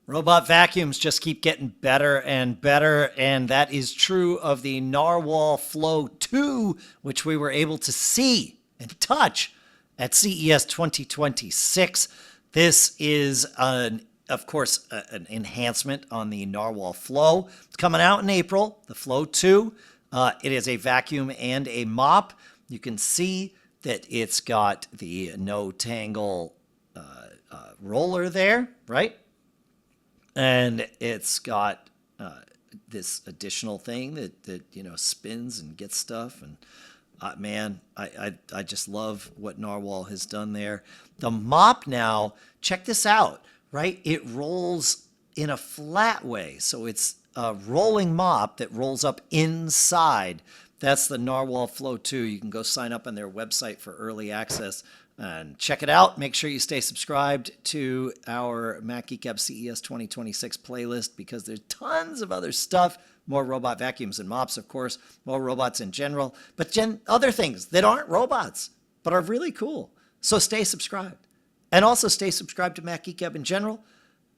Robot vacuums just keep getting better and better, and that is true of the Narwal Flow 2, which we were able to see and touch at CES 2026. This is, of course, an enhancement on the Narwal Flow. It's coming out in April, the Flow 2. It is a vacuum and a mop. You can see that it's got the no-tangle roller there, right? And it's got this additional thing that spins and gets stuff. And man, I just love what Narwal has done there. The mop now, check this out, right? It rolls in a flat way. So it's a rolling mop that rolls up inside. That's the Narwal Flow 2. You can go sign up on their website for early access and check it out. Make sure you stay subscribed to our Mac Geek Gab CES 2026 playlist because there's tons of other stuff. More robot vacuums and mops, of course. More robots in general. But other things that aren't robots but are really cool. So stay subscribed. And also stay subscribed to Mac Geek Gab in general.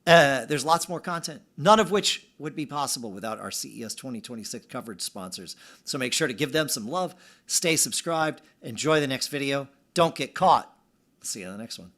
There's lots more content, none of which would be possible without our CES 2026 coverage sponsors. So make sure to give them some love. Stay subscribed. Enjoy the next video. Don't get caught. See you on the next one.